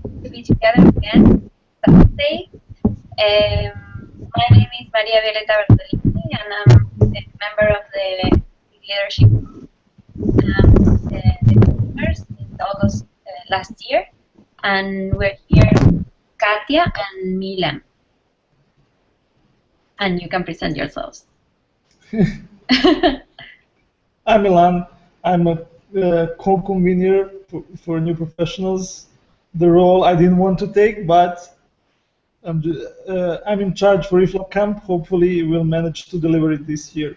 to be together again Thursday. My name is Maria Violeta Bertolini, and I'm a member of the leadership the members since August last year, and we're here Katia and Milan. And you can present yourselves. I'm Milan. I'm a co-convener for new professionals. The role I didn't want to take, but I'm in charge for IFLAB Camp. Hopefully, we'll manage to deliver it this year.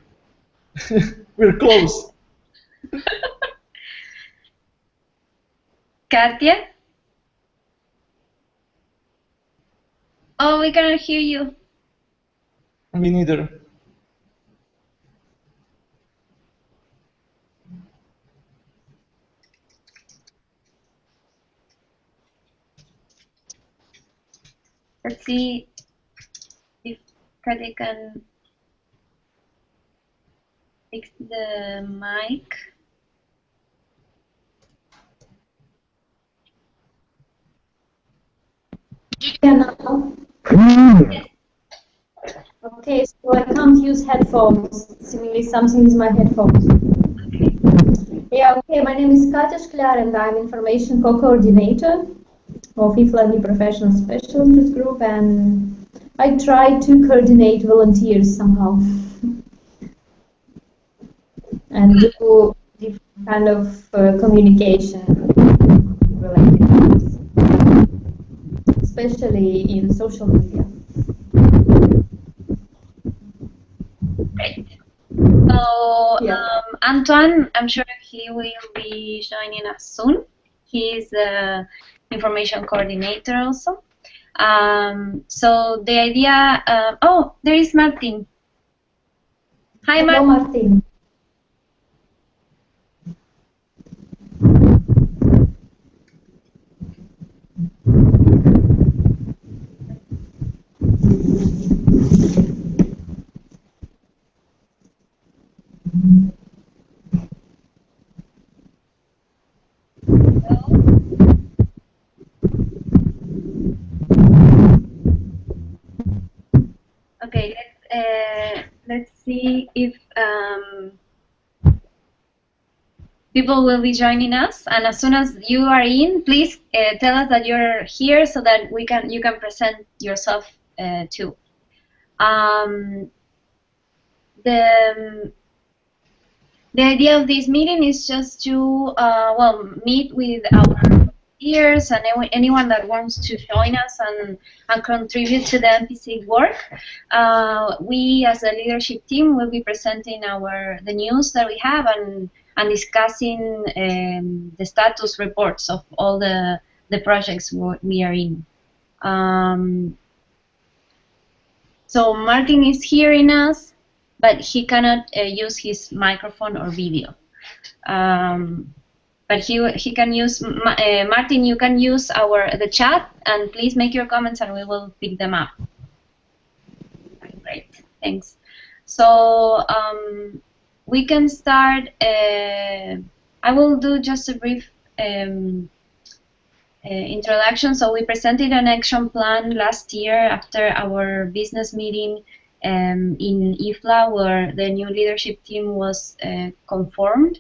We're close. Katia? Oh, we cannot hear you. Me neither. Let's see if Katia can fix the mic. Yeah, now. Okay, so I can't use headphones. Seemingly something is my headphones. Yeah, okay, my name is Katja Sklar and I'm Information Co-Coordinator of IFLAB Professional Special Interest Group, and I try to coordinate volunteers somehow and do different kind of communication related things, especially in social media. Great. So, Antoine, I'm sure he will be joining us soon. He's the information coordinator also. So the idea, oh, there is Martin. Hi, Hello, Martin. Okay, let's see if people will be joining us. And as soon as you are in, please tell us that you're here so that you can present yourself too. The idea of this meeting is just to meet with our peers and anyone that wants to join us and contribute to the NPSIG work. We as a leadership team will be presenting the news that we have and discussing the status reports of all the projects we are in. So Martin is hearing us, but he cannot use his microphone or video. But he can use Martin. You can use the chat, and please make your comments, and we will pick them up. Great, thanks. So we can start. I will do just a brief introduction. So we presented an action plan last year after our business meeting in IFLA, where the new leadership team was conformed,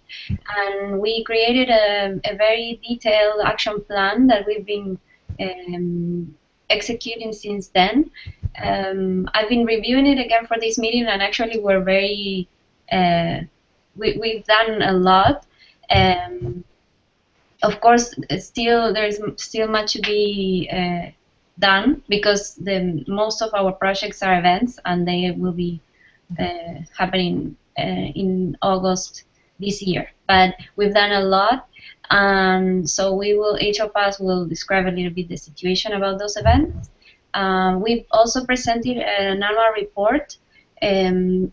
and we created a very detailed action plan that we've been executing since then. I've been reviewing it again for this meeting, and actually we're very we've done a lot. Of course, there's still much to be done, because most of our projects are events, and they will be happening in August this year. But we've done a lot, and so each of us will describe a little bit the situation about those events. We've also presented an annual report in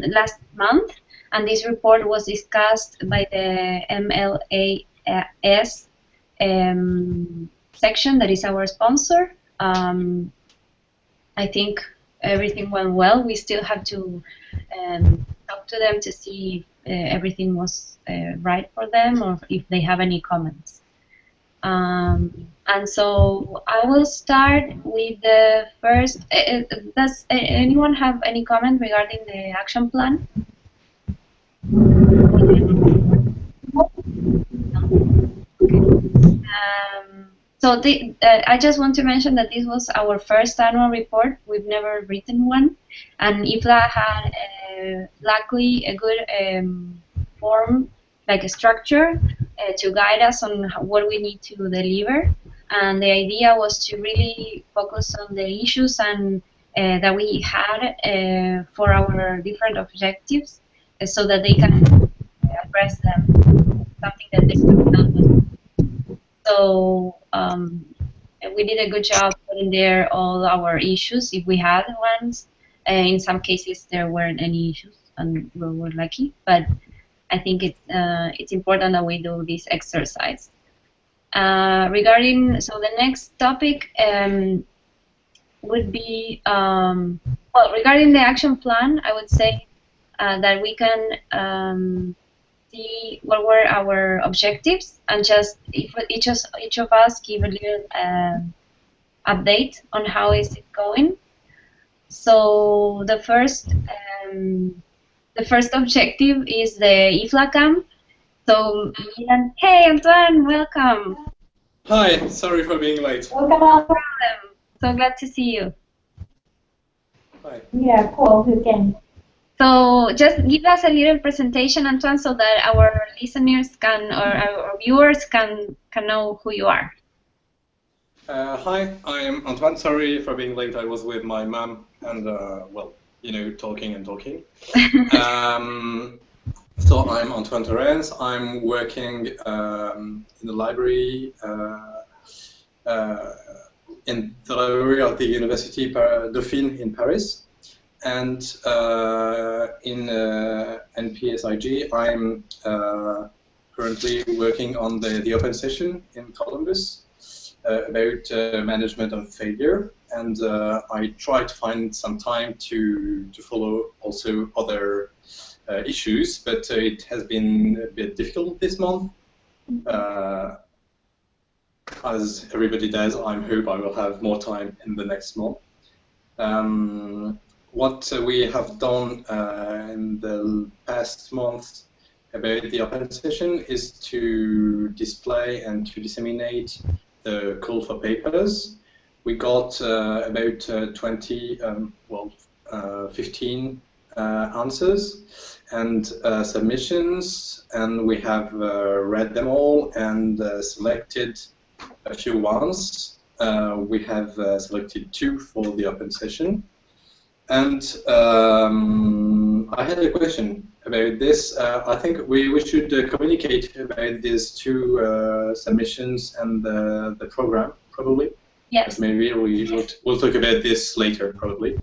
last month, and this report was discussed by the MLAS section, that is our sponsor. I think everything went well. We still have to talk to them to see if everything was right for them, or if they have any comments. And so I will start with the first. Does anyone have any comment regarding the action plan? Okay. So I just want to mention that this was our first annual report. We've never written one, and IFLA had luckily a good form, like a structure, to guide us on what we need to deliver. And the idea was to really focus on the issues and that we had for our different objectives, so that they can address them, something that they could not. So we did a good job putting there all our issues, if we had ones. In some cases, there weren't any issues, and we were lucky. But I think it's important that we do this exercise. So the next topic would be, well, regarding the action plan, I would say that we can see what were our objectives, and just if each of us give a little update on how is it going. So the first objective is the IFLA camp. So Milan, hey Antoine, welcome. Hi, sorry for being late. Welcome. So glad to see you. Hi. Yeah, cool. You can. So just give us a little presentation, Antoine, so that our listeners can, or our viewers can know who you are. Hi, I am Antoine. Sorry for being late. I was with my mom and, well, you know, talking and talking. So I'm Antoine Torrens. I'm working in the library, in the library of the University Dauphine in Paris. And in NPSIG, I'm currently working on the open session in Columbus about management of failure, and I try to find some time to follow also other issues, but it has been a bit difficult this month. As everybody does, I hope I will have more time in the next month. What we have done in the past month about the open session is to display and to disseminate the call for papers. We got about 15 answers and submissions, and we have read them all and selected a few ones. We have selected 2 for the open session. And I had a question about this. I think we should communicate about these 2 submissions and the program, probably. Yes. Maybe we'll talk about this later, probably.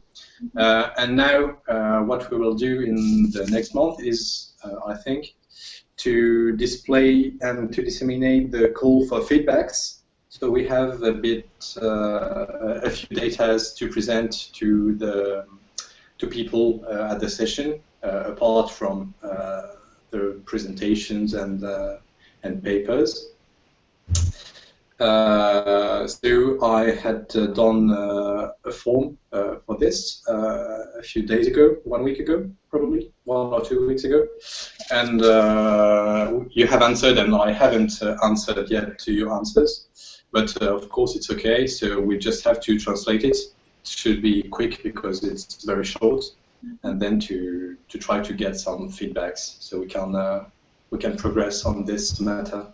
And now what we will do in the next month is, I think, to display and to disseminate the call for feedbacks. So we have a few data to present to people at the session, apart from the presentations and papers. So I had done a form for this a few days ago, 1 week ago, probably 1 or 2 weeks ago, and you have answered, and I haven't answered yet to your answers, but of course it's okay. So we just have to translate it. It should be quick because it's very short, and then to try to get some feedbacks so we can progress on this matter.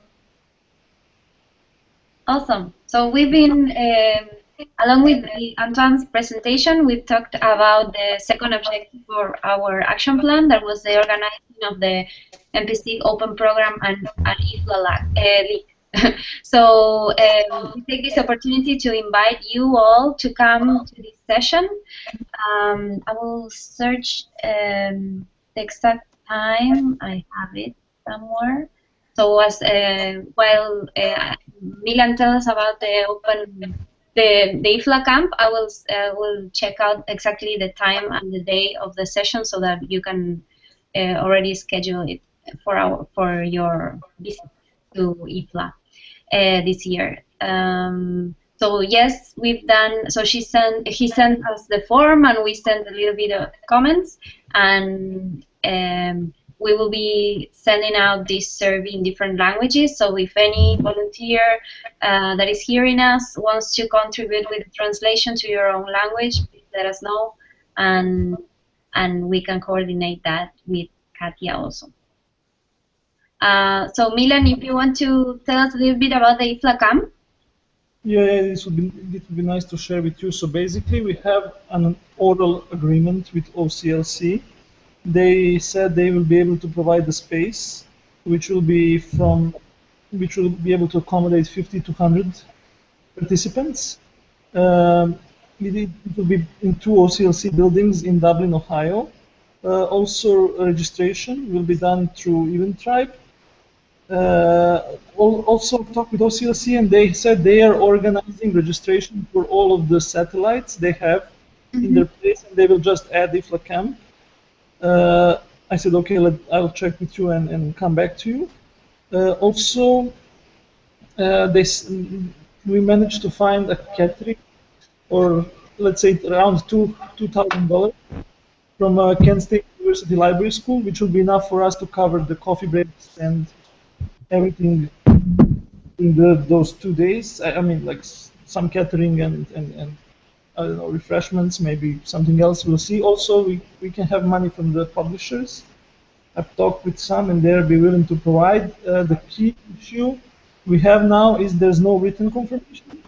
Awesome. So we've been, along with Antoine's presentation, we've talked about the second objective for our action plan. That was the organizing of the NPSIG Open Program and IFLA League. So we take this opportunity to invite you all to come to this session. I will search the exact time. I have it somewhere. So as while Milan tells us about the IFLA camp, I will check out exactly the time and the day of the session so that you can already schedule it for your visit to IFLA. this year. So yes, we've done. So he sent us the form, and we sent a little bit of comments, and we will be sending out this survey in different languages. So if any volunteer that is hearing us wants to contribute with the translation to your own language, please let us know, and we can coordinate that with Katia also. So Milan, if you want to tell us a little bit about the IFLA camp. Yeah, it would be nice to share with you. So basically, we have an oral agreement with OCLC. They said they will be able to provide the space, which will be able to accommodate 50 to 100 participants. It will be in 2 OCLC buildings in Dublin, Ohio. Also, registration will be done through Eventbrite. Also talked with OCLC, and they said they are organizing registration for all of the satellites they have in their place, and they will just add IFLA camp. I said, okay, I'll check with you and come back to you. Also, we managed to find a catering, or let's say around $2,000 from Kent State University Library School, which will be enough for us to cover the coffee breaks and everything in those 2 days. I mean, like some catering and I don't know, refreshments, maybe something else. We'll see. Also, we can have money from the publishers. I've talked with some, and they'll be willing to provide. The key issue we have now is there's no written confirmation,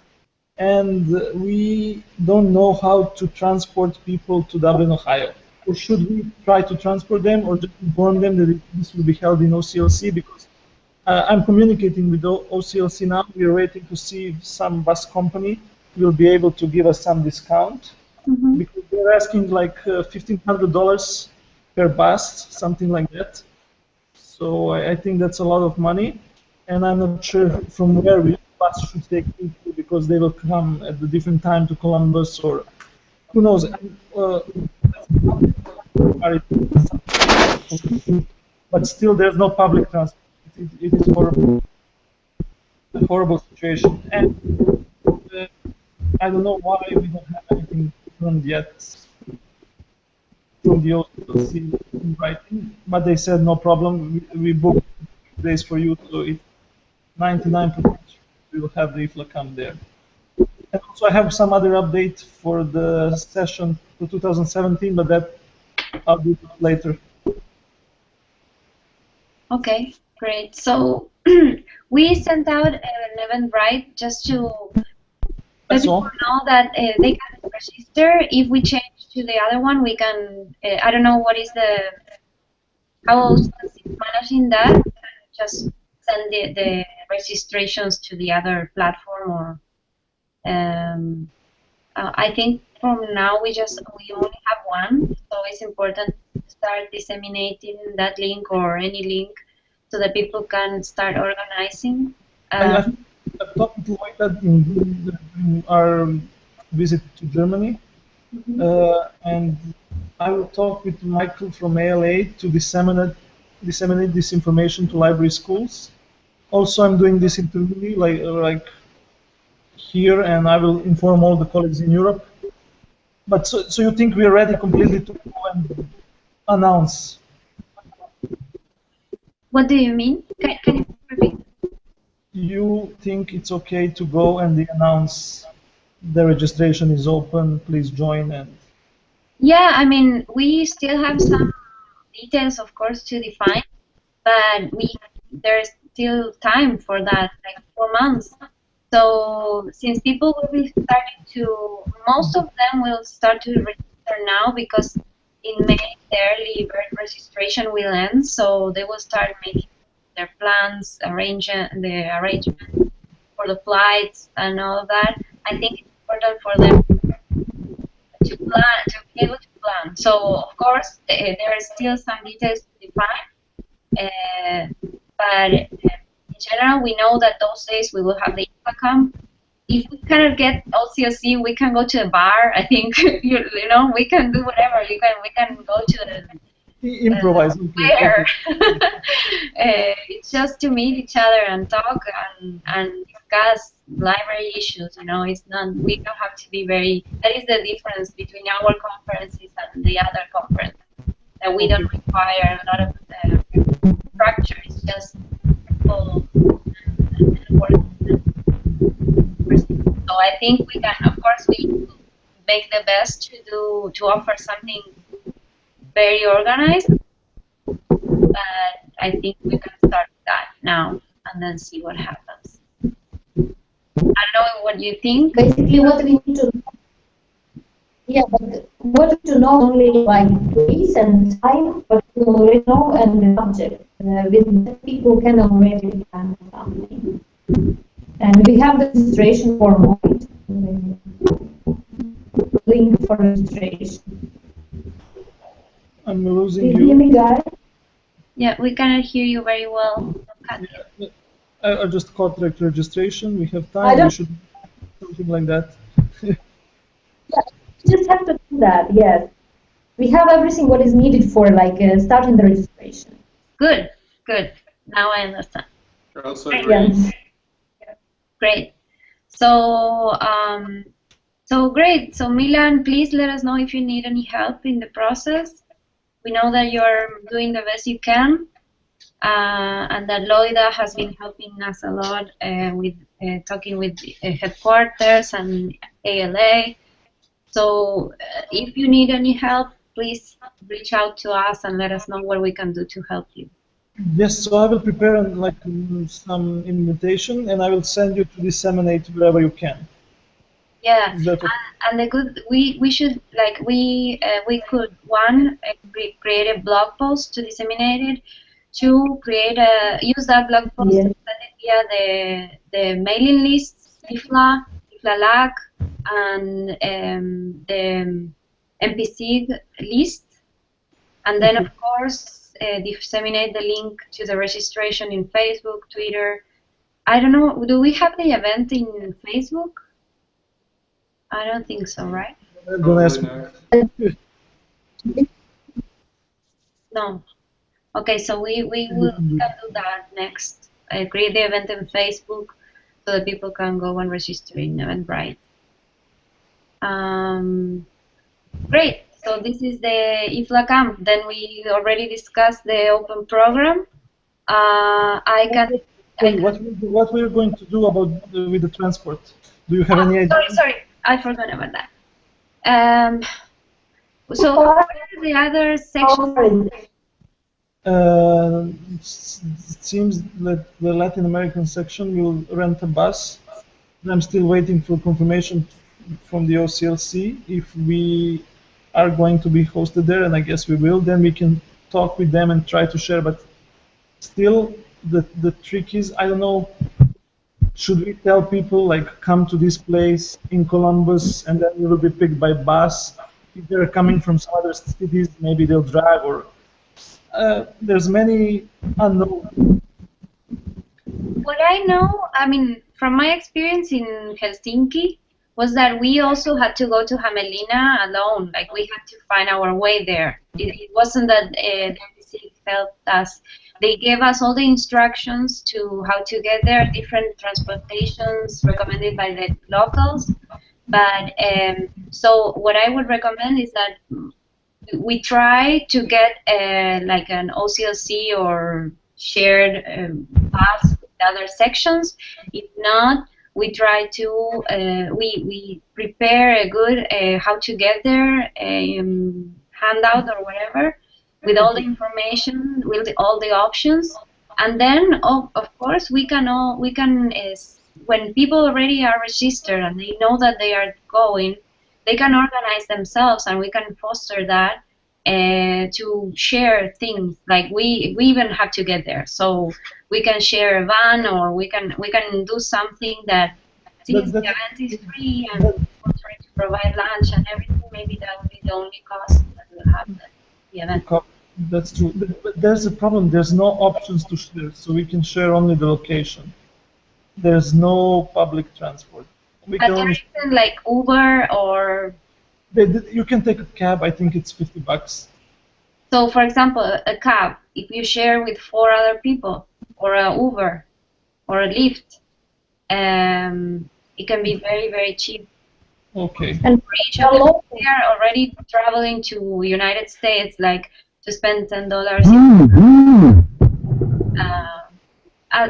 and we don't know how to transport people to Dublin, Ohio. Or should we try to transport them, or just inform them that this will be held in OCLC? Because I'm communicating with OCLC now. We're waiting to see if some bus company will be able to give us some discount, because they're asking like $1,500 per bus, something like that. So I think that's a lot of money, and I'm not sure from where we bus should take people, because they will come at a different time to Columbus, or who knows. But still, there's no public transport. It is horrible, a horrible situation, and I don't know why we don't have anything confirmed yet from the OCLC in writing, but they said no problem. We booked days for you, so it's 99% we will have the IFLA camp there. And also, I have some other update for the session for 2017, but that I'll do later. Okay, great. So we sent out an Eventbrite just to let people know that they can register. If we change to the other one, we can. I don't know what is how is managing that. Just send the registrations to the other platform, or I think from now we only have one, so it's important to start disseminating that link or any link so that people can start organizing. I've talked to Loita in our visit to Germany, and I will talk with Michael from ALA to disseminate this information to library schools. Also, I'm doing this internally, like here, and I will inform all the colleagues in Europe. But so you think we are ready completely to go and announce? What do you mean? Can you repeat? You think it's okay to go and announce the registration is open, please join? And yeah, I mean, we still have some details, of course, to define, but there's still time for that, like 4 months. So since people will be starting most of them will start to register now, because in May the early bird registration will end, so they will start making their plans, the arrangement for the flights and all of that. I think it's important for them to be able to plan. So of course there are still some details to define, but in general we know that those days we will have the IFLA camp. If we cannot get OCLC, we can go to a bar. I think we can do whatever. We can go to Improvise. where. It's just to meet each other and talk and discuss library issues. You know, it's not. We don't have to be very. That is the difference between our conferences and the other conferences. That we don't require a lot of structure. It's just people work. So I think we can. Of course, we make the best to offer something very organized, but I think we can start that now and then see what happens. I don't know what you think. Basically, what we need to yeah, but what we need to know only like place and time, but we already know and the subject. With that, people can already plan something. And we have the registration form on it. Link for registration. I'm losing Do you hear me, guys? Yeah, we cannot hear you very well. I just caught registration. We have time. We should do something like that. Yeah, we just have to do that. Yes, we have everything what is needed for like starting the registration. Good, good. Now I understand. Also Yes. Great. So, so great. So Milan, please let us know if you need any help in the process. We know that you're doing the best you can, and that Loida has been helping us a lot with talking with headquarters and ALA. So if you need any help, please reach out to us and let us know what we can do to help you. Yes, so I will prepare like some invitation, and I will send you to disseminate wherever you can. Yeah, and the good we should like we could one create a blog post to disseminate it, two create a use that blog post and send it via the mailing lists IFLA, IFLA-LAC, and the NPSIG list, and then of course disseminate the link to the registration in Facebook, Twitter. I don't know. Do we have the event in Facebook? I don't think so, right? Don't ask me. No. Okay, so we will can do that next. Create the event on Facebook so that people can go and register in Eventbrite. Great. So this is the IFLA camp. Then we already discussed the open program. What we're going to do about with the transport? Do you have any idea? Sorry, I forgot about that. So what are the other sections? It seems that the Latin American section will rent a bus. I'm still waiting for confirmation from the OCLC if we are going to be hosted there, and I guess we will. Then we can talk with them and try to share. But still, the trick is, I don't know, should we tell people like come to this place in Columbus and then you will be picked by bus? If they're coming from some other cities, maybe they'll drive, or there's many unknowns. What I know, I mean, from my experience in Helsinki, was that we also had to go to Hamelina alone. Like we had to find our way there. It wasn't that the NPC helped us. They gave us all the instructions to how to get there, different transportations recommended by the locals. But so what I would recommend is that we try to get like an OCLC or shared pass with other sections. If not, we try to we prepare a good how to get there handout or whatever with all the information, with all the options, and then of course we can when people already are registered and they know that they are going, they can organize themselves and we can foster that to share things. Like we even have to get there, so we can share a van or we can do something that since the event is free and we're trying to provide lunch and everything, maybe that will be the only cost that will have the event. That's true. But there's a problem. There's no options to share, so we can share only the location. There's no public transport. We but there isn't like Uber or... You can take a cab. I think it's $50. So, for example, a cab, if you share with 4 other people, or a Uber, or a Lyft, it can be very, very cheap. Okay. And For each of them, they are already traveling to United States, like to spend $10.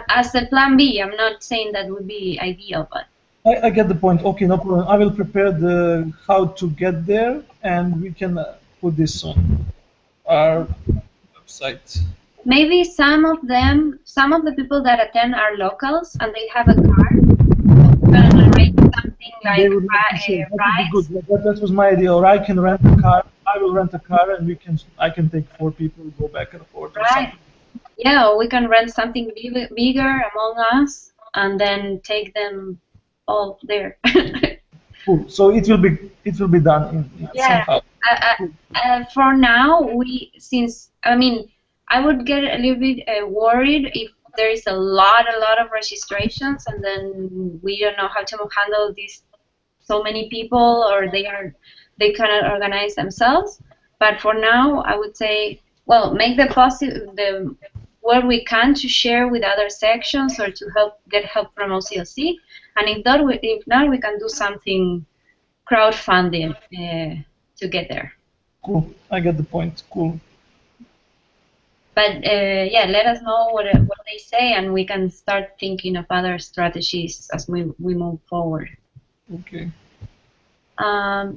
As a plan B, I'm not saying that would be ideal, but I get the point. Okay, no problem. I will prepare the how to get there, and we can put this on our website. maybe some of the people that attend are locals and they have a car. We're gonna arrange something They like would like to share. That would be rides. good. That was my idea. Or I can rent a car. I will rent a car, and I can take 4 people, go back and forth, or Right. something. Yeah, or we can rent something bigger among us and then take them all there. Cool. So it will be done in Yeah. somehow. For now, I would get a little bit worried if there is a lot of registrations and then we don't know how to handle these so many people, or they cannot organize themselves. But for now, I would say, well, make the what we can to share with other sections or to get help from OCLC, and if not, we can do something crowdfunding to get there. Cool. I get the point. Cool. But yeah, let us know what they say, and we can start thinking of other strategies as we move forward. Okay.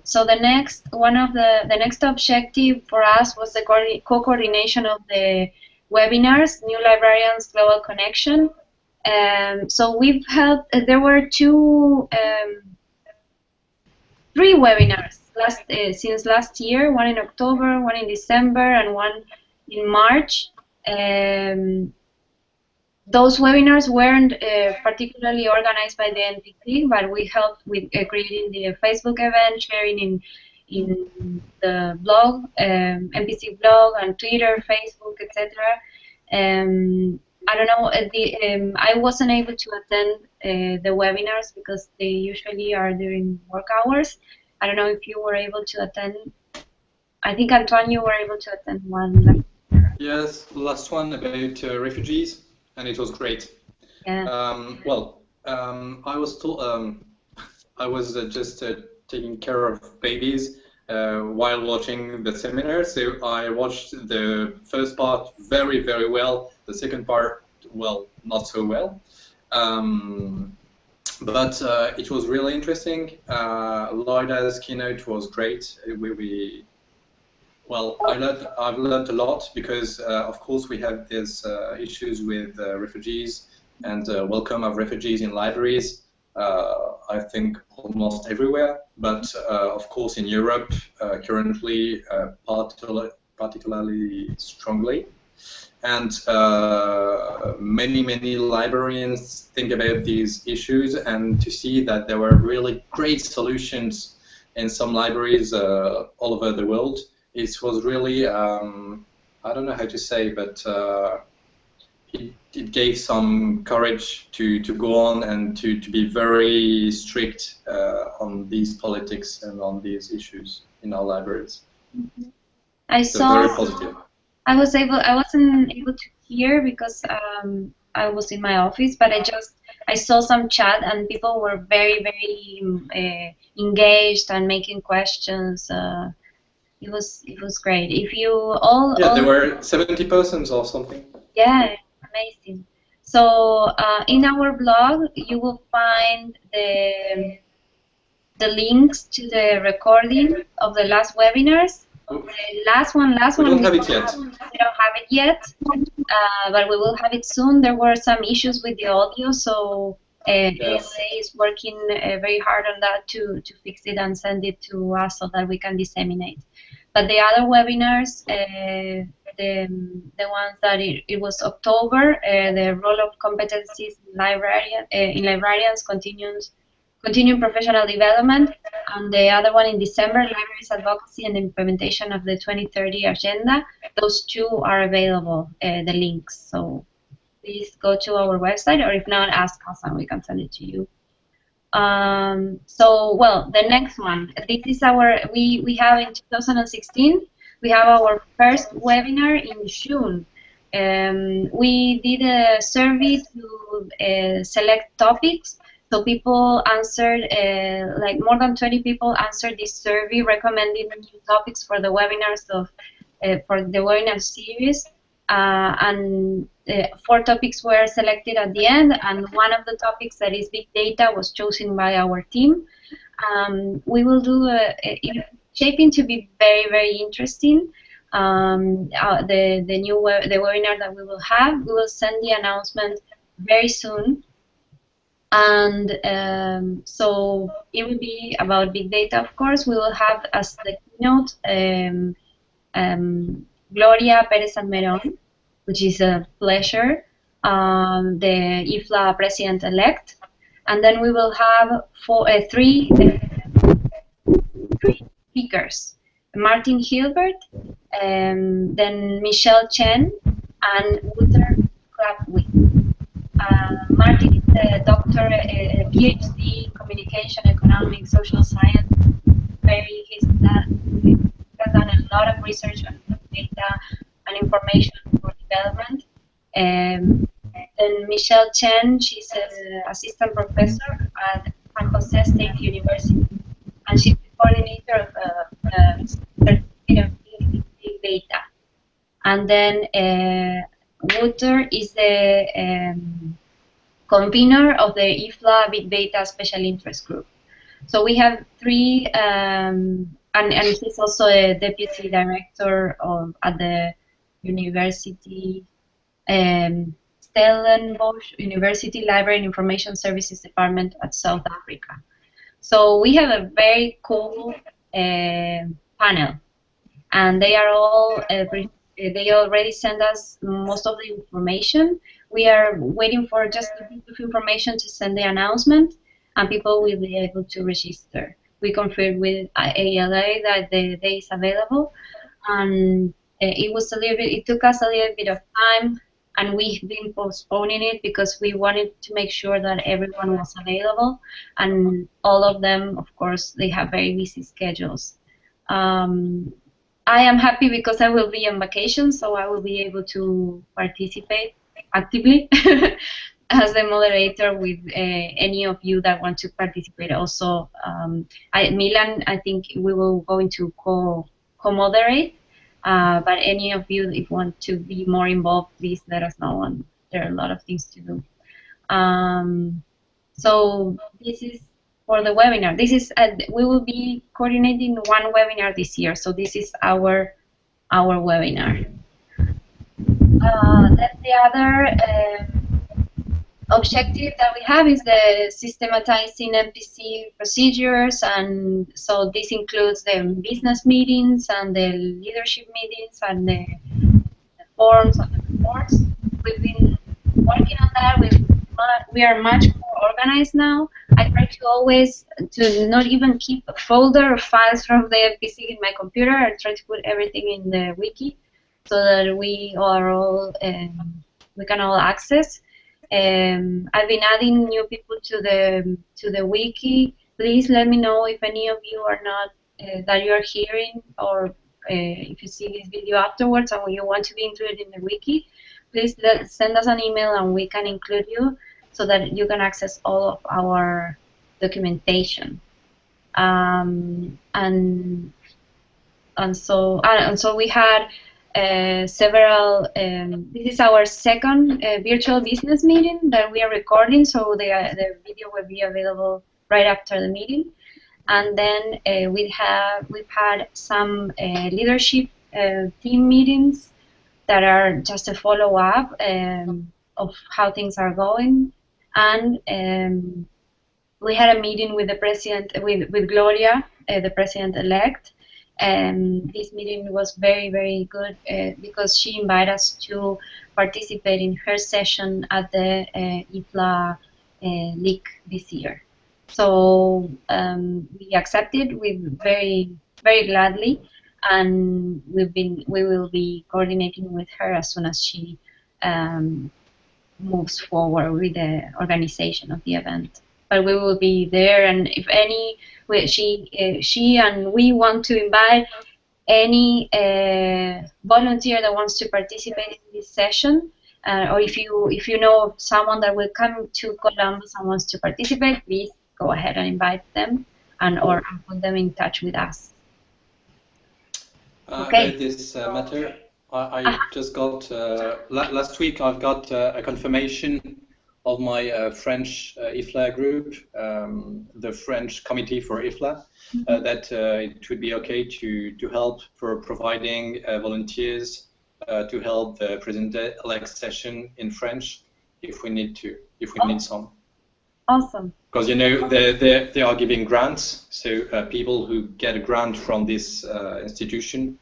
So the next objective for us was the co-coordination of the webinars, New Librarians Global Connection. So we've held, there were three webinars since last year, one in October, one in December, and one in March. Those webinars weren't particularly organized by the NPSIG, but we helped with creating the Facebook event, sharing in the blog, NPSIG blog, and Twitter, Facebook, etc. I don't know. I wasn't able to attend the webinars because they usually are during work hours. I don't know if you were able to attend. I think Antoine, you were able to attend one. Yes, last one about refugees, and it was great. Yeah. I was told I was just taking care of babies while watching the seminar. So I watched the first part very, very well. The second part, well, not so well. But it was really interesting. Lloyda's keynote was great. I've learned a lot because, of course, we have these issues with refugees and welcome of refugees in libraries. I think almost everywhere, but of course in Europe currently particularly strongly. And many librarians think about these issues, and to see that there were really great solutions in some libraries all over the world, it was really, I don't know how to say, but it gave some courage to go on and to be very strict on these politics and on these issues in our libraries. Very positive. I wasn't able to hear because I was in my office, but I saw some chat and people were very engaged and making questions. It was great. If you all there were 70 persons or something. Yeah, amazing. So in our blog, you will find the links to the recording of the last webinars. The last one. We don't have it yet. We don't have it yet, but we will have it soon. There were some issues with the audio, so ALA is working very hard on that to fix it and send it to us so that we can disseminate. But the other webinars, the ones that it was October, the role of competencies in librarians, continuing professional development, and the other one in December, libraries advocacy and implementation of the 2030 agenda. Those two are available, the links. So please go to our website, or if not, ask us and we can send it to you. So, well, the next one. This is we have in 2016 we have our first webinar in June. We did a survey to select topics. So people answered, like more than 20 people answered this survey recommending new topics for the webinars for the webinar series. And 4 topics were selected at the end, and one of the topics, that is big data, was chosen by our team. We will do it's shaping to be very, very interesting. The webinar that we will have, we will send the announcement very soon. And so it will be about big data, of course. We will have as the keynote Gloria Perez Almeron, which is a pleasure, the IFLA president-elect. And then we will have three speakers: Martin Hilbert, then Michelle Chen, and Wouter Krapwick. Martin is a doctor, a PhD in communication, economics, social science. He's has done a lot of research on data and information for development. And Michelle Chen, she's an assistant professor at San Jose State University, and she's the coordinator of certificate of big data. And then Wouter is the convener of the IFLA Big Data Special Interest Group. So we have 3, and he's also a deputy director at the university, Stellenbosch University Library and Information Services Department at South Africa. So we have a very cool panel, and they are all they already sent us most of the information. We are waiting for just a bit of information to send the announcement, and people will be able to register. We confirmed with ALA that the day is available, and it took us a little bit of time, and we've been postponing it because we wanted to make sure that everyone was available, and all of them, of course, they have very busy schedules. I am happy because I will be on vacation, so I will be able to participate actively as the moderator with any of you that want to participate. Also, Milan, I think we will going to co-moderate, but any of you, if you want to be more involved, please let us know. And there are a lot of things to do. So this is for the webinar. This is we will be coordinating one webinar this year, so this is our webinar. Then the other objective that we have is the systematizing NPSIG procedures, and so this includes the business meetings and the leadership meetings and the forums and the reports. We've been working on that. We are much more organized now. I try to always to not even keep a folder of files from the NPSIG in my computer. I try to put everything in the wiki so that we are all we can all access. I've been adding new people to the wiki. Please let me know if any of you are not that you are hearing, or if you see this video afterwards and you want to be included in the wiki. Please send us an email and we can include you so that you can access all of our documentation. And so we had several. This is our second virtual business meeting that we are recording, so the video will be available right after the meeting. And then we've had some leadership team meetings that are just a follow-up of how things are going. And we had a meeting with the president, with Gloria, the president-elect. And this meeting was very, very good because she invited us to participate in her session at the IFLA League this year. So we accepted very, very gladly, and we will be coordinating with her as soon as she moves forward with the organization of the event. But we will be there, and if any, she and we want to invite any volunteer that wants to participate in this session, or if you know of someone that will come to Columbus and wants to participate, please go ahead and invite them or put them in touch with us. Okay. About this matter, I just got last week. I've got a confirmation of my French IFLA group, the French Committee for IFLA, that it would be okay to help for providing volunteers to help the president-elect session in French if we need some. Awesome. Because you know they are giving grants, so people who get a grant from this institution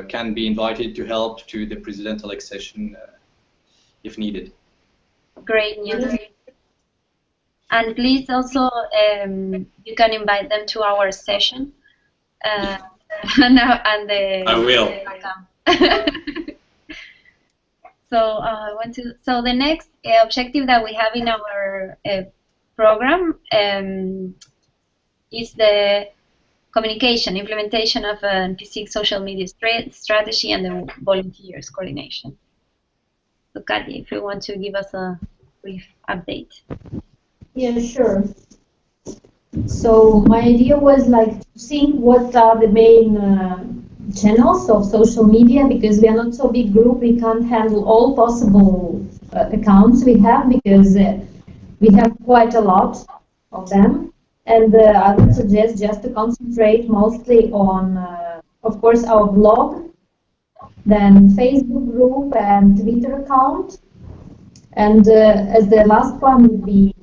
can be invited to help to the president-elect session if needed. Great news. And please also you can invite them to our session. I will. So the next objective that we have in our program is the implementation of NPSIG social media strategy and the volunteers coordination. So Katia, if you want to give us a brief update. Yeah, sure. So my idea was like to think what are the main channels of social media, because we are not so big group, we can't handle all possible accounts we have, because we have quite a lot of them. And I would suggest just to concentrate mostly on, of course, our blog, then Facebook group and Twitter account. And as the last one would be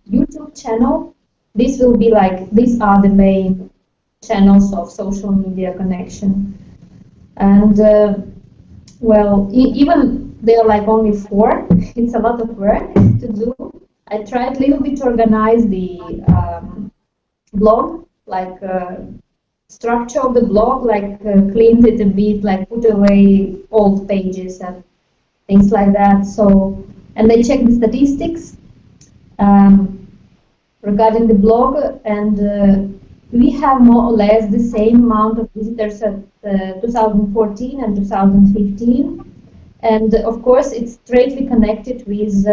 YouTube channel. This will be like, these are the main channels of social media connection. And well, even there are like only 4, it's a lot of work to do. I tried a little bit to organize the blog, like structure of the blog, like cleaned it a bit, like put away old pages and things like that. So, and I checked the statistics regarding the blog, and we have more or less the same amount of visitors at 2014 and 2015. And of course, it's straightly connected with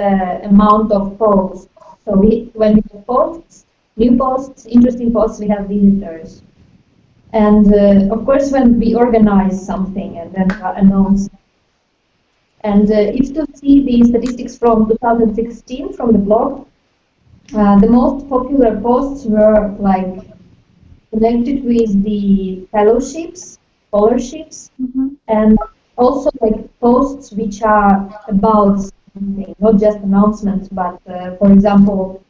amount of posts. So when we have posts, new posts, interesting posts, we have visitors. And of course, when we organize something and then announce. And if to see the statistics from 2016 from the blog, the most popular posts were like connected with the fellowships, scholarships, and also like posts which are about something, not just announcements, but for example,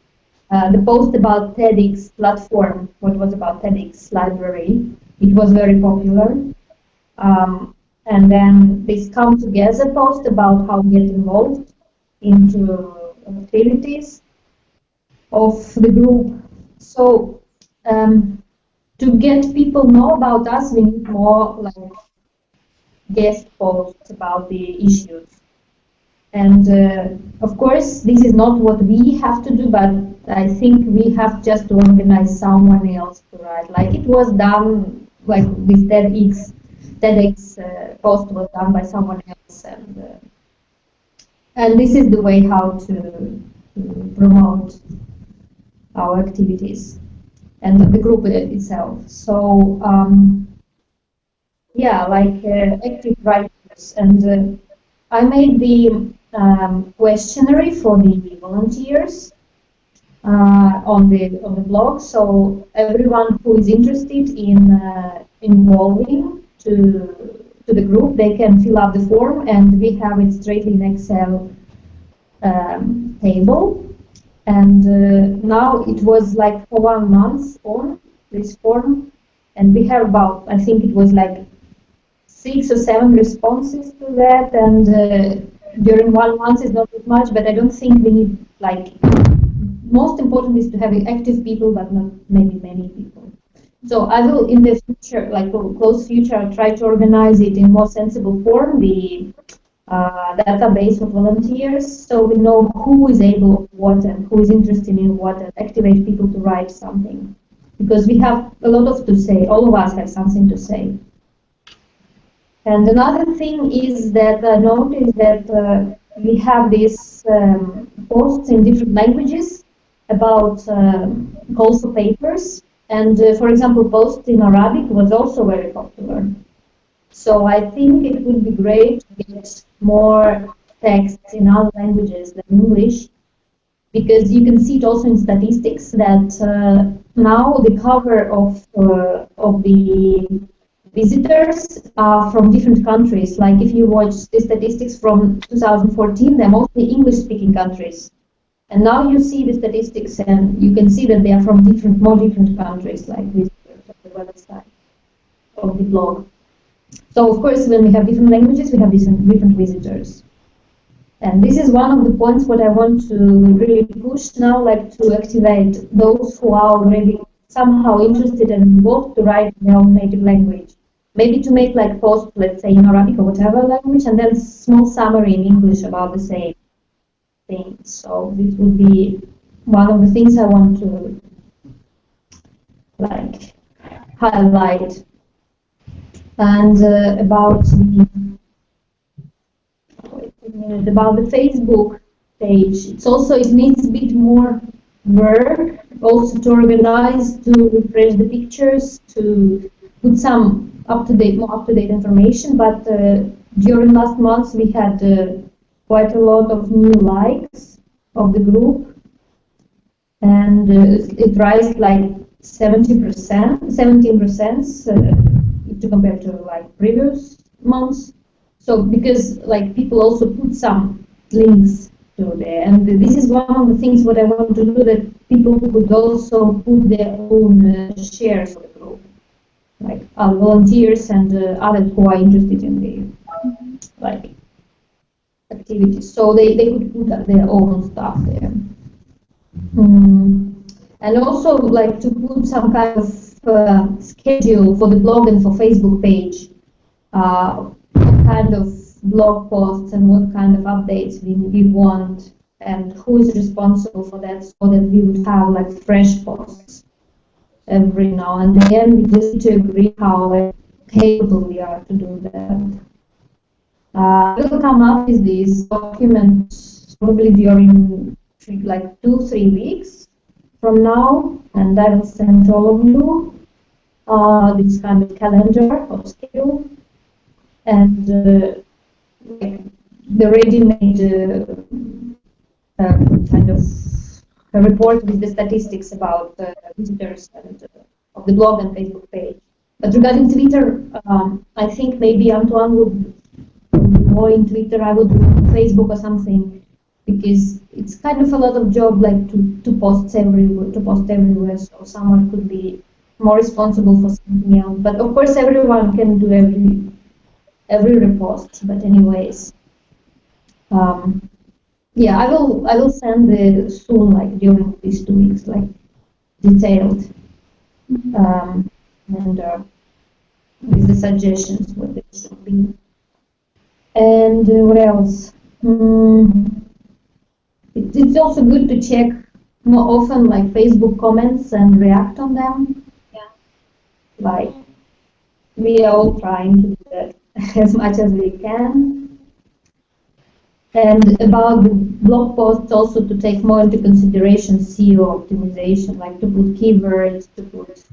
the post about TEDx platform, what was about TEDx library, it was very popular. And then this come together post about how we get involved into activities of the group. So to get people know about us, we need more like guest posts about the issues. And of course, this is not what we have to do, but I think we have just to organize someone else to write. Like it was done, like with TEDx post was done by someone else, and this is the way how to promote our activities and the group itself. So yeah, like active writers, and I made the questionnaire for the volunteers on the blog. So everyone who is interested in involving to the group, they can fill out the form, and we have it straightly in Excel table. And now it was like for 1 month on this form, and we have about, I think it was like 6 or 7 responses to that, and during 1 month is not that much, but I don't think we need, like, most important is to have active people, but not maybe many people. So I will, in the future, like close future, try to organize it in more sensible form, the database of volunteers, so we know who is able of what and who is interested in what, and activate people to write something. Because we have a lot to say, all of us have something to say. And another thing is that I noticed that we have these posts in different languages about calls for papers. And for example, posts in Arabic was also very popular. So I think it would be great to get more texts in other languages than English, because you can see it also in statistics that now the cover of the visitors are from different countries. Like if you watch the statistics from 2014, they're mostly English-speaking countries. And now you see the statistics and you can see that they are from more different countries, like visitors of the website, of the blog. So of course, when we have different languages, we have different visitors. And this is one of the points what I want to really push now, like to activate those who are already somehow interested and want to write in their own native language. Maybe to make like posts, let's say in Arabic or whatever language, and then small summary in English about the same thing. So this would be one of the things I want to like highlight. And about the Facebook page, it needs a bit more work, also to organize, to refresh the pictures, to put some more up-to-date information. But during last months we had quite a lot of new likes of the group, and it rose like 17% to compare to like previous months. So because like people also put some links to there, and this is one of the things what I want to do, that people could also put their own shares of the group, like volunteers and others who are interested in the like activities. So they could put their own stuff there. And also like to put some kind of schedule for the blog and for Facebook page. What kind of blog posts and what kind of updates we want, and who is responsible for that, so that we would have like fresh posts every now and then. We just need to agree how capable we are to do that. We will come up with these documents probably during like 2-3 weeks from now, and I will send all of you this kind of calendar or schedule, and the ready-made kind of a report with the statistics about visitors and of the blog and Facebook page. But regarding Twitter, I think maybe Antoine would be more in Twitter. I would do Facebook or something, because it's kind of a lot of job, like to post everywhere. So someone could be more responsible for something else. But of course, everyone can do every repost. But anyways, yeah, I will send soon, like during these 2 weeks, like detailed and with the suggestions what it should be. And what else? It's also good to check more often, like Facebook comments, and react on them. Yeah. Like we are all trying to do that as much as we can. And about the blog posts, also to take more into consideration SEO optimization, like to put keywords, to put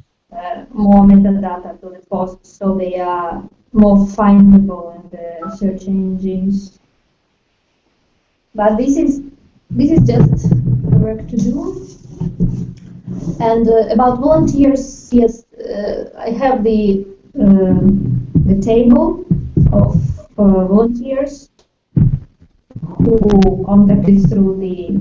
more metadata to the posts, so they are more findable in the search engines. But this is just work to do. And about volunteers, yes, I have the table of volunteers who contacted through the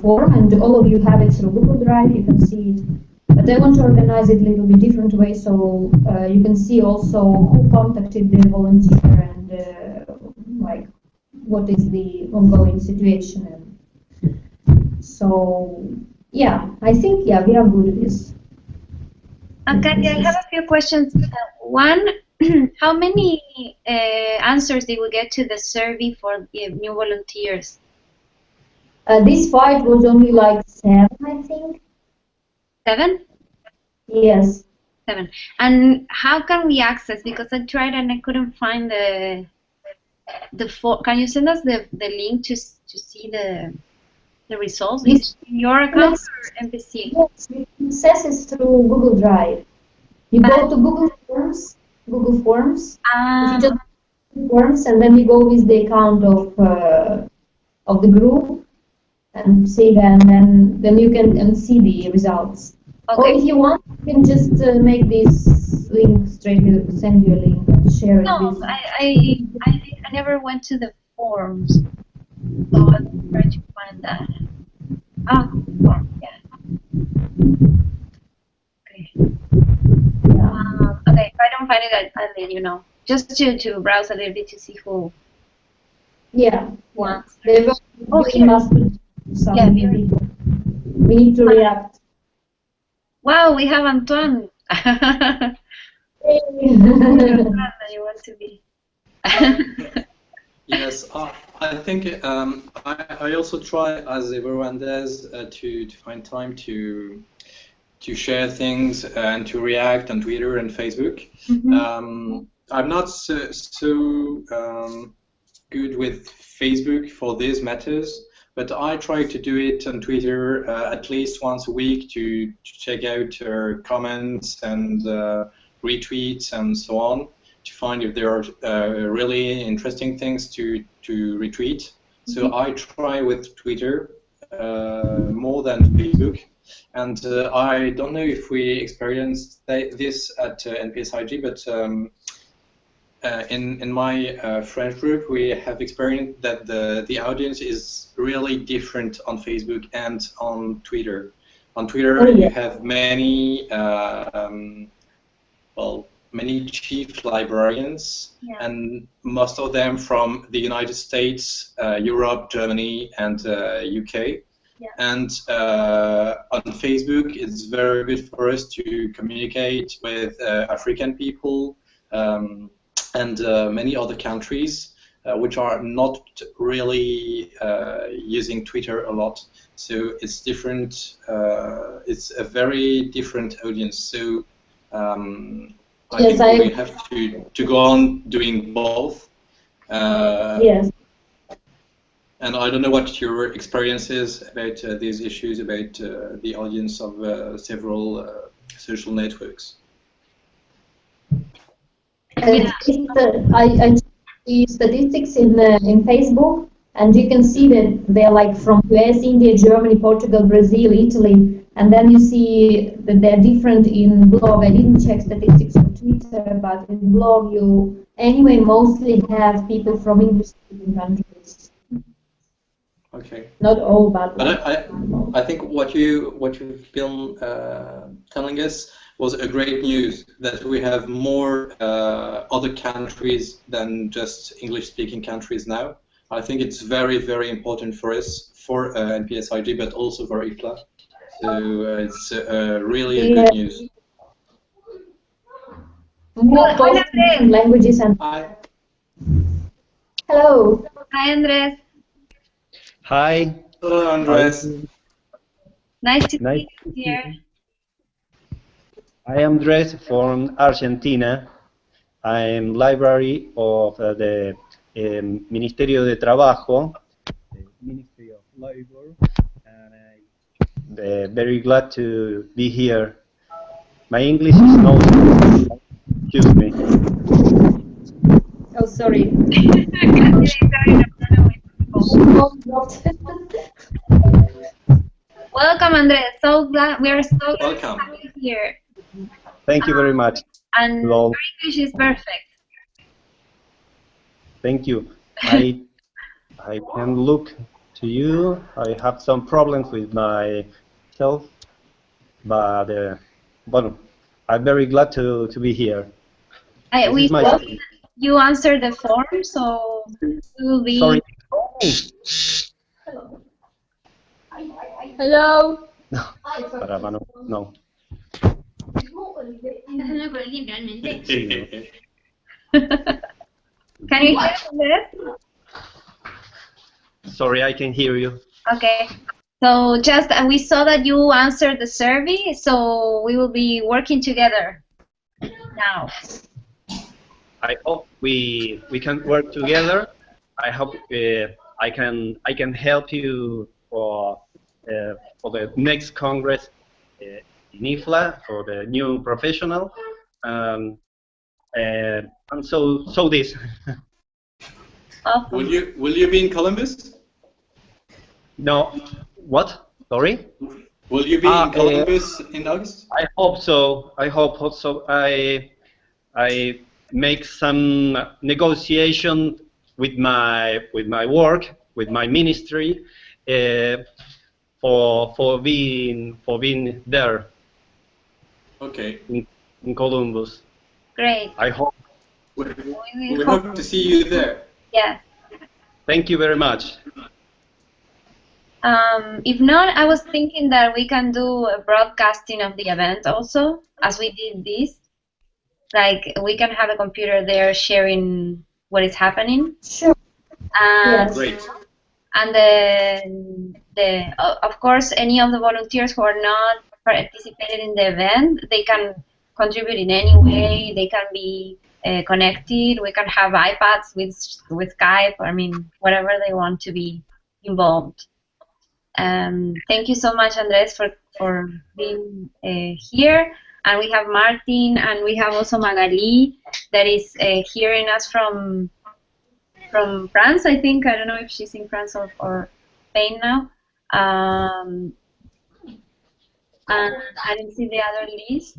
form, and all of you have it through Google Drive. You can see it. But I want to organize it a little bit different way, so you can see also who contacted the volunteer and like what is the ongoing situation. And so yeah, I think we are good at this. Okay, I have a few questions. One, how many answers did we get to the survey for new volunteers? This fight was only like 7, I think. 7? Yes. 7. And how can we access? Because I tried and I couldn't find the can you send us the link to see the results? Is it in your account or NPC? Yes, we can access it through Google Drive. You go to Google Forms. If you just Forms, and then you go with the account of the group and save, and then you can see the results. Okay. Or if you want, you can just make this link straight, send you a link and share it. No, with. I never went to the forms, so I'll try to find that. Ah, form, yeah. Okay. Okay, if I don't find it, I'll let you know. Just to browse a little bit to see who. Yeah. Wants. Oh, here. Must some people. We need to react. Wow, we have Antoine. Hey. You want to be. Yes, I think I also try, as everyone does, to find time to share things and to react on Twitter and Facebook. I'm not so good with Facebook for these matters, but I try to do it on Twitter at least once a week to check out comments and retweets and so on, to find if there are really interesting things to retweet. So I try with Twitter more than Facebook. And I don't know if we experienced this at NPSIG, but in my French group, we have experienced that the audience is really different on Facebook and on Twitter. On Twitter, you have many, many chief librarians, and most of them from the United States, Europe, Germany, and UK. Yeah. And on Facebook, it's very good for us to communicate with African people and many other countries which are not really using Twitter a lot. So it's different. It's a very different audience. So I think we have to go on doing both. Yes. And I don't know what your experience is about these issues, about the audience of several social networks. I see statistics in Facebook, and you can see that they're like from US, India, Germany, Portugal, Brazil, Italy, and then you see that they're different in blog. I didn't check statistics on Twitter, but in blog you anyway mostly have people from English-speaking countries. Okay. Not all, but I think what you've been telling us was a great news, that we have more other countries than just English-speaking countries now. I think it's very, very important for us, for NPSIG, but also for ICLA. So it's really a good news. More different languages and. Hi. Hello. Hi, Andres. Hi. Hello, Andres. Nice to see you here. I am Andres from Argentina. I am library of the Ministerio de Trabajo, the Ministry of Labor, and I'm very glad to be here. My English is not. Excuse me. Oh, sorry. Welcome, Andres. So glad we are so glad to have you here. Thank you very much. And your English is perfect. Thank you. I can look to you. I have some problems with myself, but I'm very glad to be here. You answered the form, so we'll be. Sorry. Hello. No. Can you hear this? Sorry, I can hear you. Okay. So just we saw that you answered the survey, so we will be working together. now. I hope we can work together. I hope I can help you for the next Congress in IFLA for the new professional. And so this. Awesome. Will you be in Columbus? No, what? Sorry? Will you be in Columbus in August? I hope so. I hope so. I make some negotiation with my work, with my ministry, for being there. Okay. In Columbus. Great. I hope. We hope to see you there. Yeah. Thank you very much. If not, I was thinking that we can do a broadcasting of the event also, as we did this. Like, we can have a computer there sharing what is happening. Sure. And, Yes. Great. And of course, any of the volunteers who are not participating in the event, they can contribute in any way. They can be connected. We can have iPads with Skype. I mean, whatever they want to be involved. Thank you so much, Andres, for being here. And we have Martin, and we have also Magali that is hearing us from France, I think. I don't know if she's in France or Spain now. And I didn't see the other list.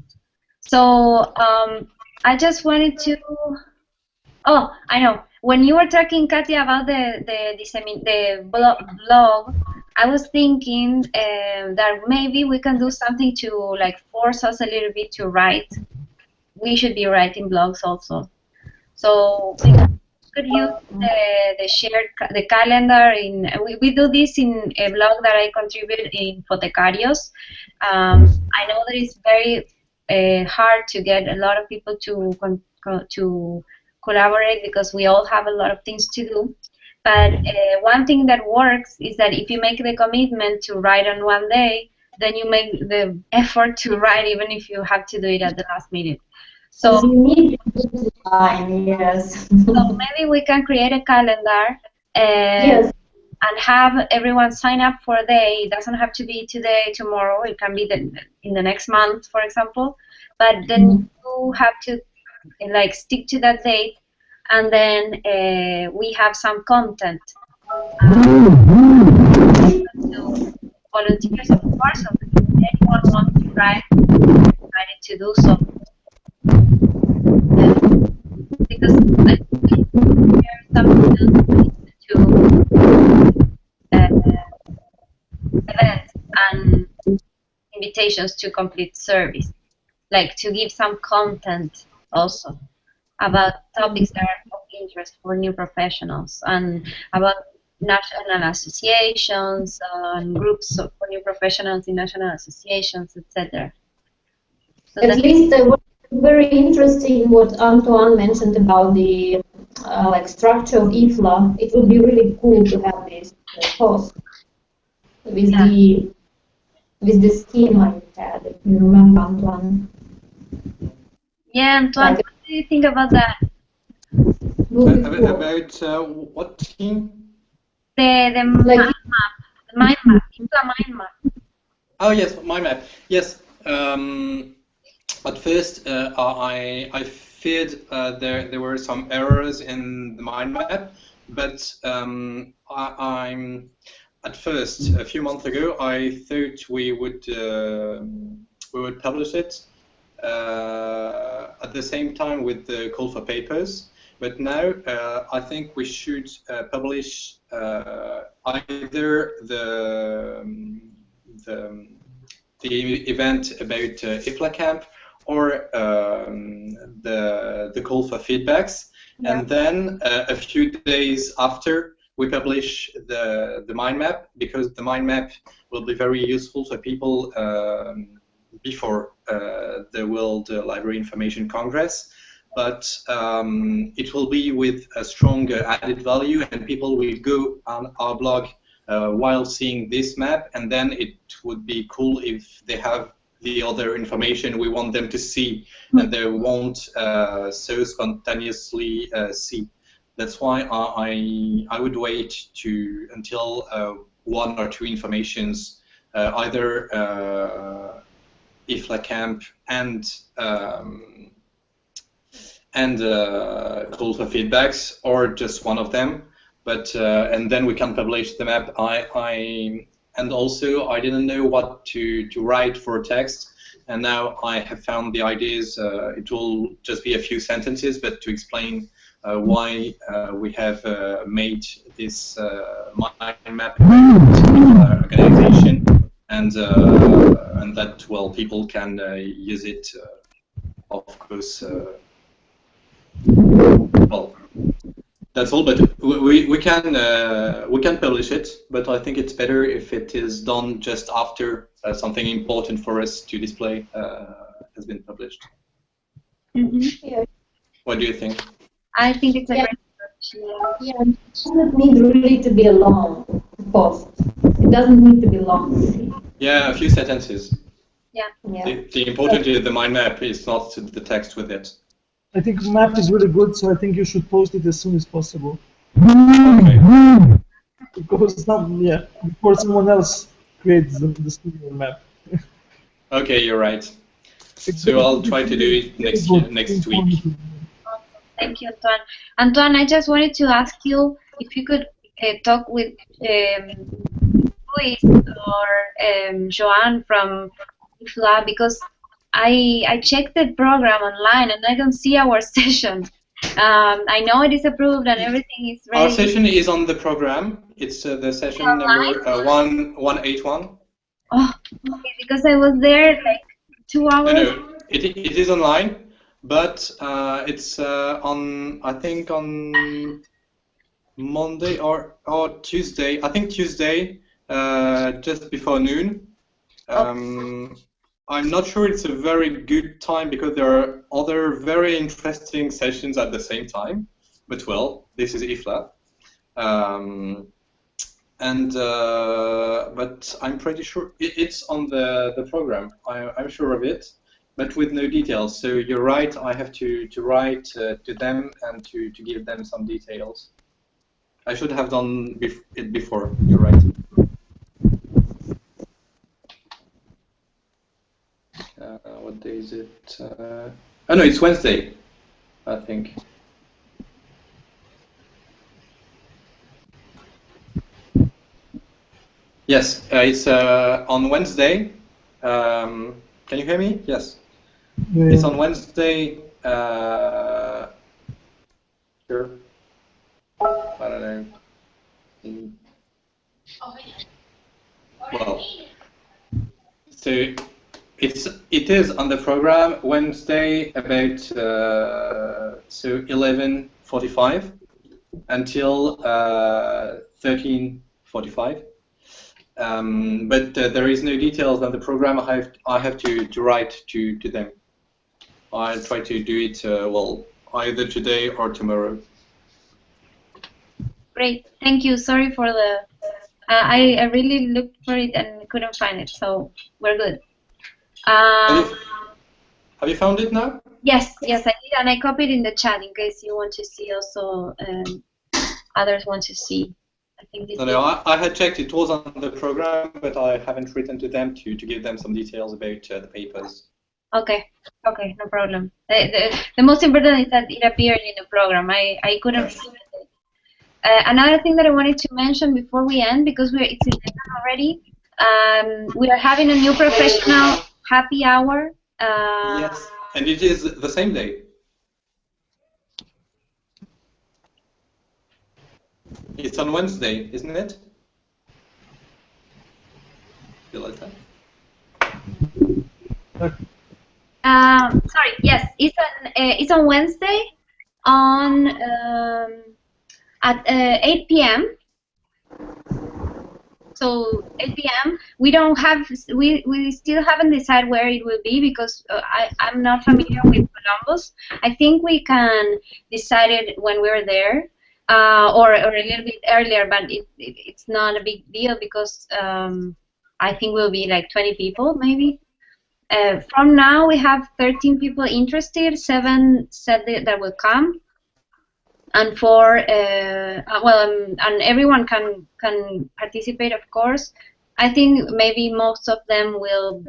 So I just wanted to. Oh, I know. When you were talking, Katia, about the blog, I was thinking that maybe we can do something to like force us a little bit to write. We should be writing blogs also. So we could use the calendar we do this in a blog that I contribute in Fotecarios. I know that it's very hard to get a lot of people to collaborate because we all have a lot of things to do. But one thing that works is that if you make the commitment to write on one day, then you make the effort to write even if you have to do it at the last minute. So you need time, yes. So maybe we can create a calendar Yes. and have everyone sign up for a day. It doesn't have to be today, tomorrow. It can be in the next month, for example. But then you have to like stick to that date, and then we have some content. To volunteers, of course, or if anyone wants to write, invited to do so. Because I think there's something to events and invitations to complete service, like to give some content also about topics that are of interest for new professionals and about national associations and groups for new professionals in national associations, etc. So At least it was very interesting what Antoine mentioned about the like structure of IFLA. It would be really cool to have this post with the schema you had. If you remember, Antoine. yeah, Antoine, Like, what do you think about that? About what team? The Like, mind map, IFLA mind map. Oh yes, my map. Yes. At first, I feared there were some errors in the mind map, but I'm at first a few months ago I thought we would publish it at the same time with the call for papers. But now I think we should publish either the event about IFLA camp or the call for feedbacks, and then a few days after we publish the mind map, because the mind map will be very useful for people before the World Library Information Congress. But it will be with a strong added value, and people will go on our blog while seeing this map, and then it would be cool if they have the other information we want them to see, and they won't so spontaneously see. That's why I would wait until one or two informations, either IFLA camp and call for feedbacks, or just one of them. But and then we can publish the map. And also I didn't know what to write for text, and now I have found the ideas. It will just be a few sentences, but to explain why we have made this mind map organization, and that, well, people can use it, of course. Well, that's all. But we can publish it. But I think it's better if it is done just after something important for us to display has been published. Yeah. What do you think? I think it's a Yeah. great approach. Yeah, it doesn't need really to be a long post. It doesn't need to be long. Yeah, a few sentences. Yeah. Yeah. The important is the mind map, is not the text with it. I think map is really good, so I think you should post it as soon as possible. Okay. Because before someone else creates the studio map. Okay, you're right. So I'll try to do it next week. Thank you, Antoine. Antoine, I just wanted to ask you if you could talk with Luis or Joanne from IFLA, because I checked the program online and I don't see our session. I know it is approved and everything is ready. Our session is on the program. It's the session number 181. Oh, okay, because I was there like 2 hours. No, it is online, but it's on, I think, on Monday or Tuesday. I think Tuesday, just before noon. I'm not sure it's a very good time because there are other very interesting sessions at the same time. But well, this is IFLA. But I'm pretty sure it's on the program. I'm sure of it, but with no details. So you're right. I have to write to them and to give them some details. I should have done it before. You're right. What day is it? Oh no, it's Wednesday, I think. Yes, it's on Wednesday. Can you hear me? Yes. Yeah. It's on Wednesday. Sure. I don't know. Well, so it is on the program Wednesday about so 11:45 until 13:45. But there is no details on the program. I have to write to them. I'll try to do it well, either today or tomorrow. Great, thank you. Sorry for the. I really looked for it and couldn't find it, so we're good. Have you found it now? Yes, I did, and I copied in the chat in case you want to see also. Others want to see. I think this. No, I had checked. It was on the program, but I haven't written to them to give them some details about the papers. Okay, no problem. The most important is that it appeared in the program. I couldn't find it. Another thing that I wanted to mention before we end, because it's 11 already, we are having a new professional happy hour. Yes, and it is the same day. It's on Wednesday, isn't it? Feel like that? Sorry, yes, it's on Wednesday at 8 p.m. So 8 p.m. We still haven't decided where it will be because I'm not familiar with Columbus. I think we can decide it when we're there, or a little bit earlier, but it's not a big deal because I think we'll be like 20 people maybe. From now, we have 13 people interested. 7 said that will come, and and everyone can participate, of course. I think maybe most of them will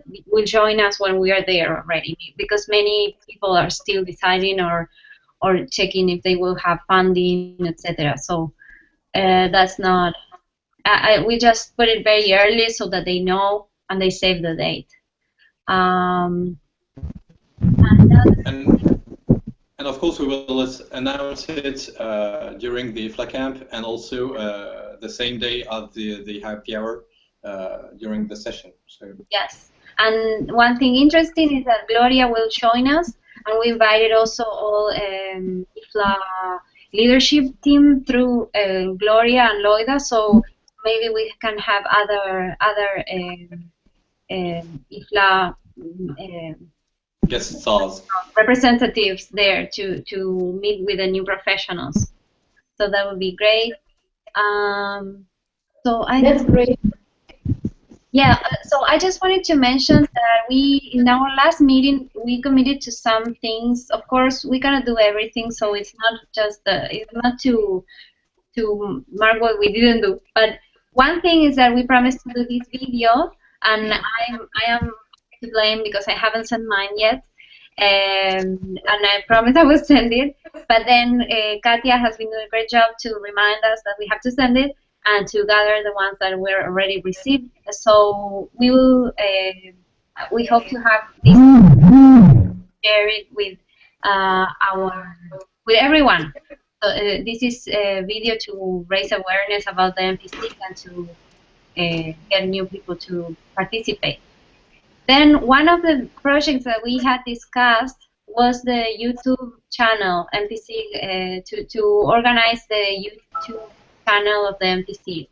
join us when we are there already, because many people are still deciding or checking if they will have funding, etc. So that's not. We just put it very early so that they know and they save the date. And of course, we will announce it during the IFLA camp, and also the same day of the happy hour during the session. So yes, and one thing interesting is that Gloria will join us, and we invited also all IFLA leadership team through Gloria and Loida. So maybe we can have other IFLA. guest stars. Representatives there to meet with the new professionals. So that would be great. That's great. Yeah, so I just wanted to mention that in our last meeting, we committed to some things. Of course, we cannot do everything, so it's not just it's not to mark what we didn't do. But one thing is that we promised to do this video, and I am to blame because I haven't sent mine yet. And I promised I will send it, but then Katia has been doing a great job to remind us that we have to send it and to gather the ones that were already received. So we will, we hope to have this share it with with everyone. So this is a video to raise awareness about the NPSIG and to get new people to participate. Then one of the projects that we had discussed was the YouTube channel, NPSIG, to organize the YouTube channel of the NPSIG.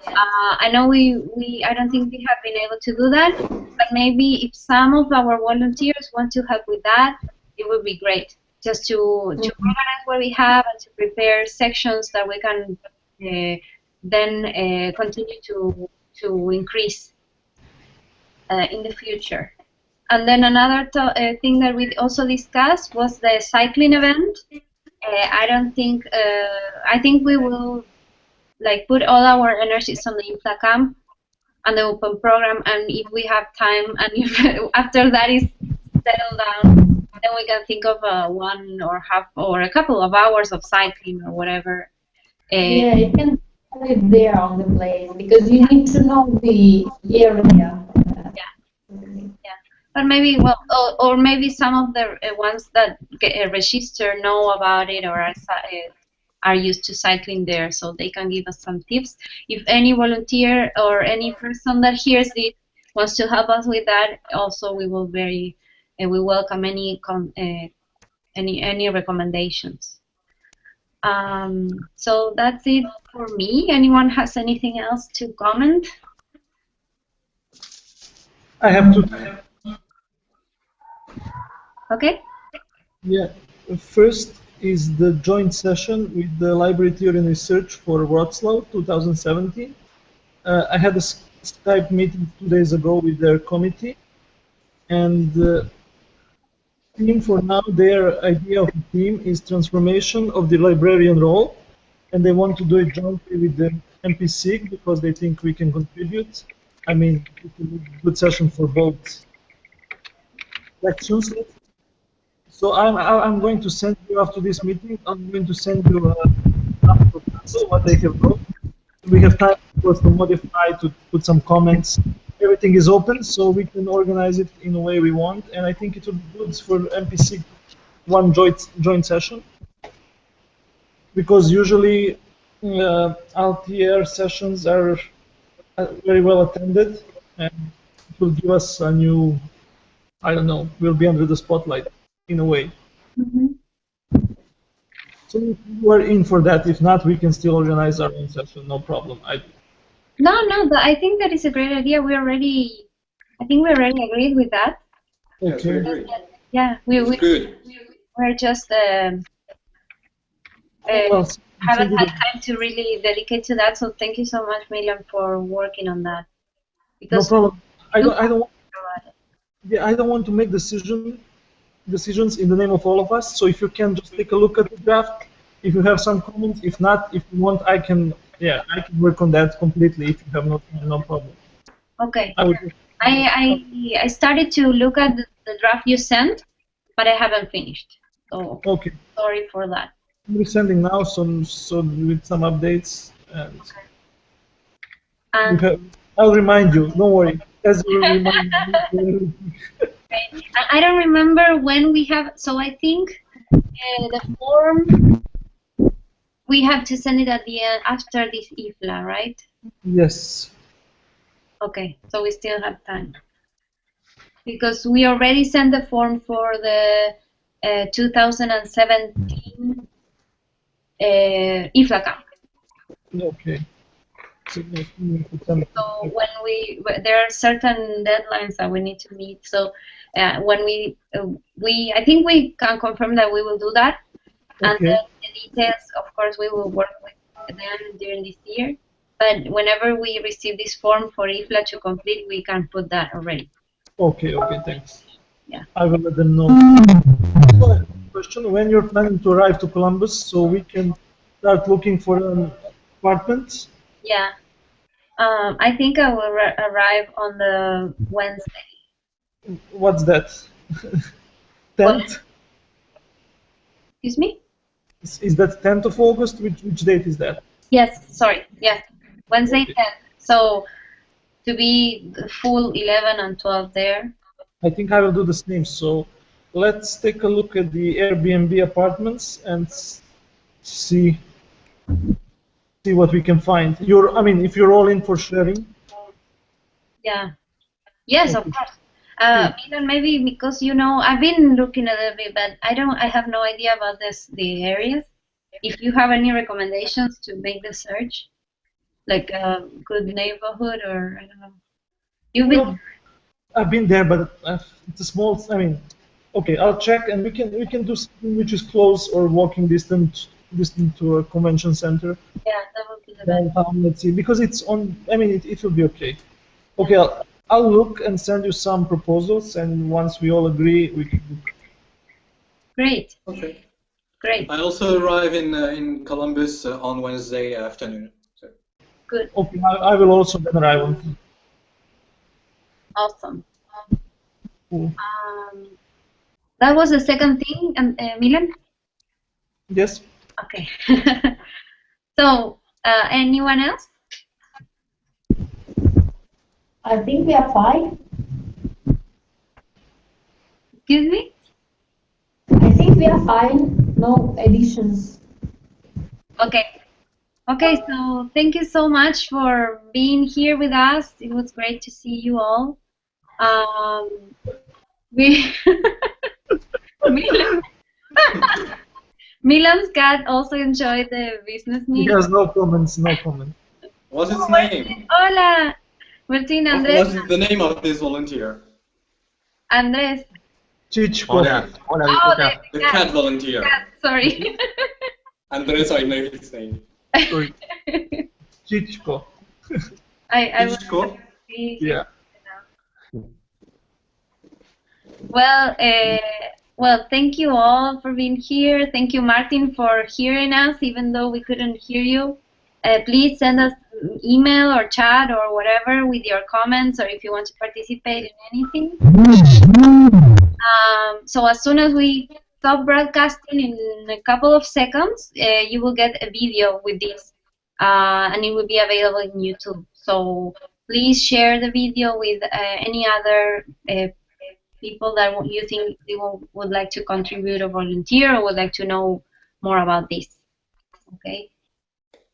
I know I don't think we have been able to do that, but maybe if some of our volunteers want to help with that, it would be great. Just to organize what we have and to prepare sections that we can then continue to increase in the future. And then another thing that we also discussed was the cycling event. I don't think, I think we will put all our energies on the IFLA camp and the open program, and if we have time and if after that is settled down, then we can think of 1 or half or a couple of hours of cycling or whatever. Yeah, you can put it there on the place because you need to know the area. Yeah, but maybe or maybe some of the ones that get register know about it or are used to cycling there, so they can give us some tips. If any volunteer or any person that hears this wants to help us with that, also we will we welcome any recommendations. So that's it for me. Anyone has anything else to comment? I have to. Okay. Yeah. First is the joint session with the Library Theory and Research for Wrocław 2017. I had a Skype meeting 2 days ago with their committee, and theme for now, their idea of the theme is transformation of the librarian role, and they want to do it jointly with the NPSIG because they think we can contribute. I mean, it's a good session for both sections. So I'm going to send you after this meeting. I'm going to send you a proposal what they have wrote. We have time, of course, to modify, to put some comments. Everything is open, so we can organize it in a way we want. And I think it would be good for NPSIG one joint session, because usually LTR sessions are very well attended, and it will give us a new, I don't know, we'll be under the spotlight in a way. Mm-hmm. So we're in for that. If not, we can still organize our own session, no problem. No, I think that is a great idea. I think we already agreed with that. Okay. Yeah, we're just haven't had time to really dedicate to that. So thank you so much, Miriam, for working on that. No problem. I don't. Yeah, I don't want to make decisions in the name of all of us. So if you can just take a look at the draft, if you have some comments, if not, if you want, I can work on that completely. If you have no problem. Okay. I would. I started to look at the draft you sent, but I haven't finished. So Okay. sorry for that. I'm sending now with some updates and you And have. I'll remind you. Don't worry. As you will remind me. I don't remember when we have. So I think the form we have to send it at the end after this IFLA, right? Yes. Okay, so we still have time because we already sent the form for the 2017 IFLA camp. Okay. So there are certain deadlines that we need to meet. So when I think we can confirm that we will do that, and Okay. then the details, of course, we will work with them during this year. But whenever we receive this form for IFLA to complete, we can put that already. Okay. Okay. Thanks. Yeah. I will let them know. So, question: when you're planning to arrive to Columbus, so we can start looking for an apartment. Yeah. I think I will arrive on the Wednesday. What's that? Well, 10th? excuse me? Is that 10th of August? Which date is that? Yes, sorry. Yes. Wednesday Okay. 10th. So to be the full 11 and 12 there. I think I will do the same. So let's take a look at the Airbnb apartments and see what we can find. I mean, if you're all in for sharing. Yeah. Yes, of Okay. course. Milan, maybe because I've been looking a little bit, but I have no idea about the areas. If you have any recommendations to make the search, like a good neighborhood or I don't know. You've been. Well, I've been there, but it's a small. I mean, okay, I'll check, and we can do something which is close or walking distant to a convention center. Yeah, that would be the best. Downtown, let's see, because it's on. I mean, it will be okay. Okay, I'll look and send you some proposals, and once we all agree, we can. Great. Okay. Great. I also arrive in Columbus on Wednesday afternoon. So. Good. Okay, I will also then arrive on. Awesome. Cool. That was the second thing, Milan? Yes. Okay. So, anyone else? I think we are fine. Excuse me? I think we are fine. No additions. Okay. Okay, so thank you so much for being here with us. It was great to see you all. We Milan, Milan's cat also enjoyed the business He meeting. has no comments. No comments. What's its name? Hola, Martin, What's Andrés. the name of this volunteer? Andrés. Chichko. Hola, hola, Oh, disculpa. The cat volunteer. Sorry. Andres, I know his name. Sorry. Chichko. I will Ichko? see. Yeah. Well, thank you all for being here. Thank you, Martin, for hearing us, even though we couldn't hear you. Please send us email or chat or whatever with your comments or if you want to participate in anything. So as soon as we stop broadcasting in a couple of seconds, you will get a video with this, and it will be available in YouTube. So please share the video with any other people that you think they would like to contribute or volunteer or would like to know more about this. Okay.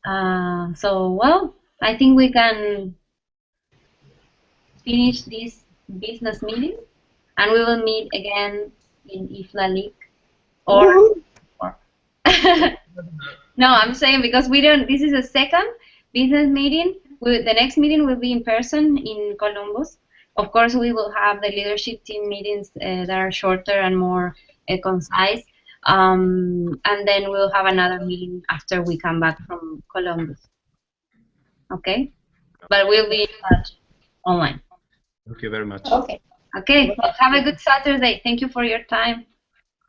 Well, I think we can finish this business meeting, and we will meet again in IFLA League. Or no, I'm saying because we don't. This is a second business meeting. The next meeting will be in person in Columbus. Of course, we will have the leadership team meetings that are shorter and more concise. And then we'll have another meeting after we come back from Columbus. Okay? But we'll be in touch online. Thank you very much. Okay. Okay, well, have a good Saturday. Thank you for your time.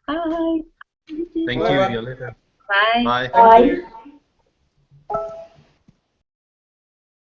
Bye. Thank you, Bye. Violeta. Bye. Bye. Bye.